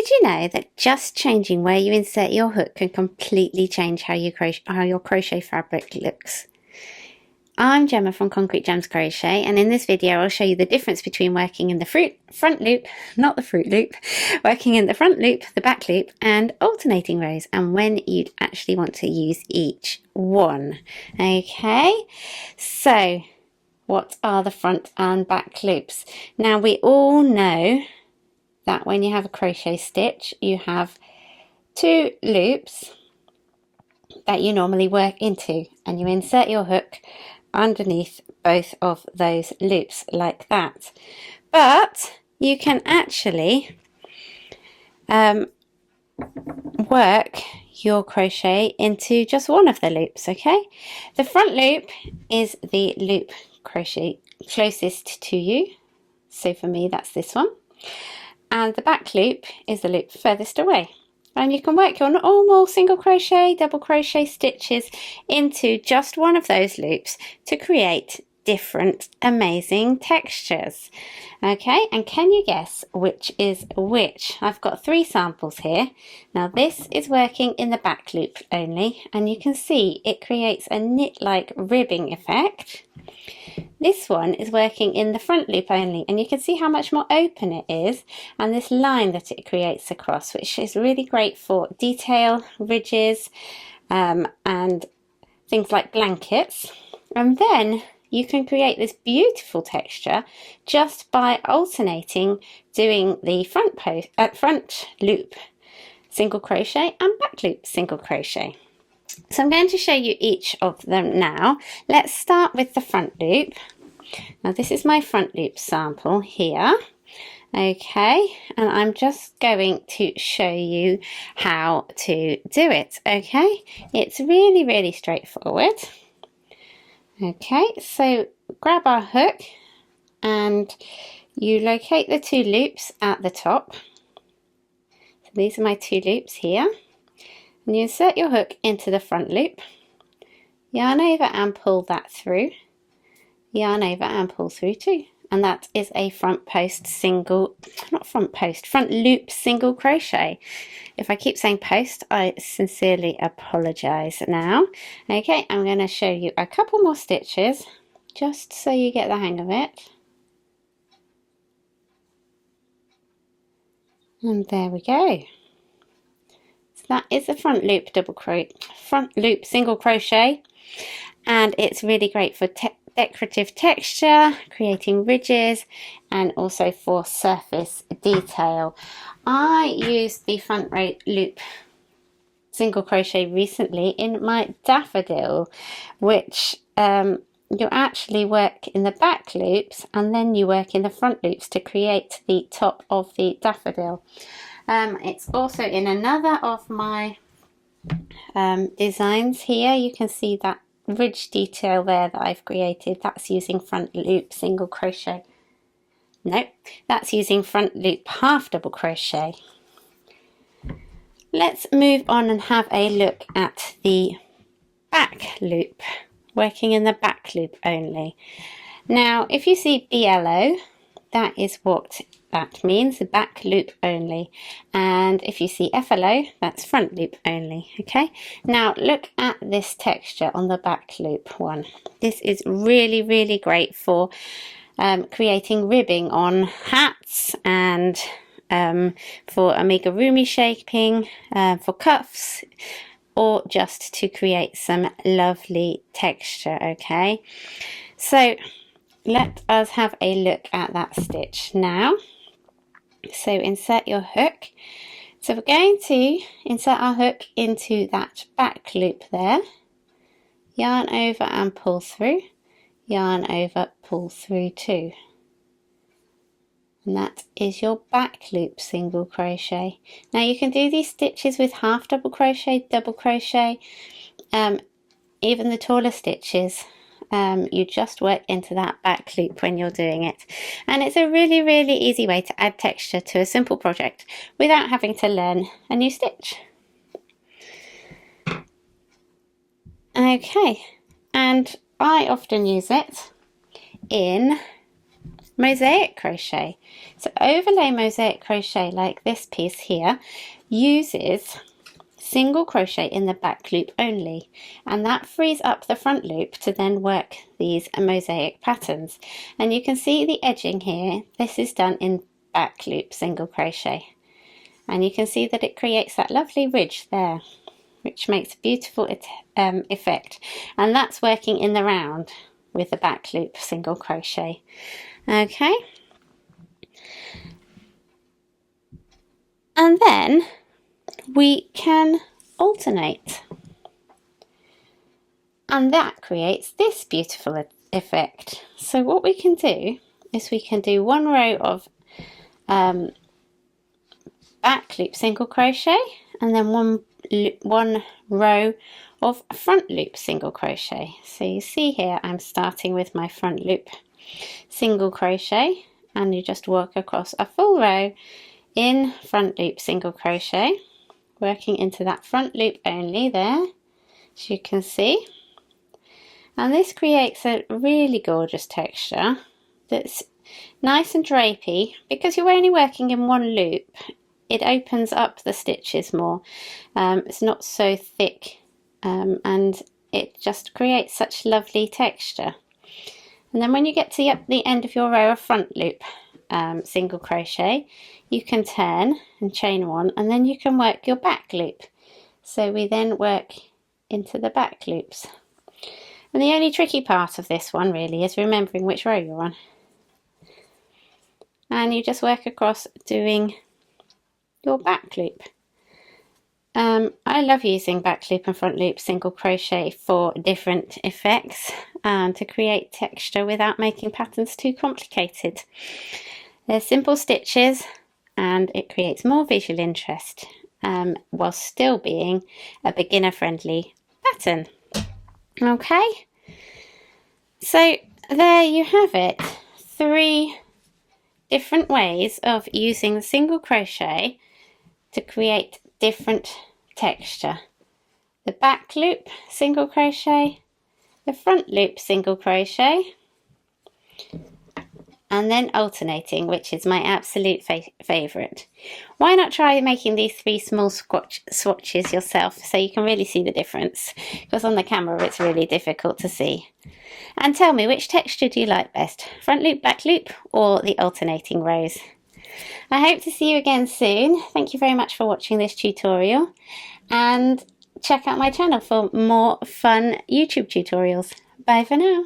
Did you know that just changing where you insert your hook can completely change how your crochet fabric looks? I'm Gemma from Concrete Gems Crochet, and in this video I'll show you the difference between working in the front loop, not the fruit loop, working in the front loop, the back loop, and alternating rows, and when you'd actually want to use each one. Okay, so what are the front and back loops? Now we all know that when you have a crochet stitch, you have two loops that you normally work into, and you insert your hook underneath both of those loops like that. But you can actually work your crochet into just one of the loops. Okay, the front loop is the loop crochet closest to you, so for me that's this one, and the back loop is the loop furthest away. And you can work your normal single crochet, double crochet stitches into just one of those loops to create different amazing textures. Okay, and can you guess which is which? I've got 3 samples here. Now this is working in the back loop only, and you can see it creates a knit-like ribbing effect. This one is working in the front loop only, and you can see how much more open it is, and this line that it creates across, which is really great for detail, ridges, and things like blankets. And then you can create this beautiful texture just by alternating doing the front loop single crochet and back loop single crochet. So I'm going to show you each of them now. Let's start with the front loop. Now this is my front loop sample here. Okay, and I'm just going to show you how to do it. Okay, it's really straightforward. Okay, so grab our hook and you locate the 2 loops at the top. So these are my 2 loops here. And you insert your hook into the front loop, yarn over and pull that through, yarn over and pull through too. And that is a front loop single crochet. If I keep saying post, I sincerely apologize now. Okay, I'm going to show you a couple more stitches just so you get the hang of it. And there we go. That is the front loop single crochet, and it's really great for decorative texture, creating ridges, and also for surface detail. I used the front loop single crochet recently in my daffodil, which you actually work in the back loops and then you work in the front loops to create the top of the daffodil. It's also in another of my designs here. You can see that ridge detail there that I've created. That's using front loop single crochet. Nope, that's using front loop half double crochet. Let's move on and have a look at the back loop, working in the back loop only. Now if you see BLO, that is what that means, the back loop only. And if you see FLO, that's front loop only. Okay, now look at this texture on the back loop one. This is really great for creating ribbing on hats, and for amigurumi shaping, for cuffs, or just to create some lovely texture. Okay, so let us have a look at that stitch now. So insert your hook. So we're going to insert our hook into that back loop there, yarn over and pull through, yarn over, pull through too. And that is your back loop single crochet. Now you can do these stitches with half double crochet, double crochet, even the taller stitches. You just work into that back loop when you're doing it, and it's a really easy way to add texture to a simple project without having to learn a new stitch. Okay, and I often use it in mosaic crochet. So overlay mosaic crochet, like this piece here, uses single crochet in the back loop only, and that frees up the front loop to then work these mosaic patterns. And you can see the edging here, this is done in back loop single crochet, and you can see that it creates that lovely ridge there, which makes a beautiful effect, and that's working in the round with the back loop single crochet. Okay, and then we can alternate, and that creates this beautiful effect. So what we can do is we can do one row of back loop single crochet, and then one row of front loop single crochet. So you see here I'm starting with my front loop single crochet, and you just work across a full row in front loop single crochet, working into that front loop only there, as you can see. And this creates a really gorgeous texture that's nice and drapey. Because you're only working in one loop, it opens up the stitches more. It's not so thick, and it just creates such lovely texture. And then when you get to the end of your row of front loop single crochet, you can turn and chain one, and then you can work your back loop. So we then work into the back loops. And the only tricky part of this one really is remembering which row you're on. And you just work across doing your back loop. I love using back loop and front loop single crochet for different effects and to create texture without making patterns too complicated. They're simple stitches, and it creates more visual interest while still being a beginner friendly pattern. Okay, so there you have it, 3 different ways of using the single crochet to create different texture. The back loop single crochet, the front loop single crochet, and then alternating, which is my absolute favourite. Why not try making these 3 small swatches yourself so you can really see the difference, because on the camera it's really difficult to see. And tell me, which texture do you like best, front loop, back loop, or the alternating rows? I hope to see you again soon. Thank you very much for watching this tutorial, and check out my channel for more fun YouTube tutorials. Bye for now.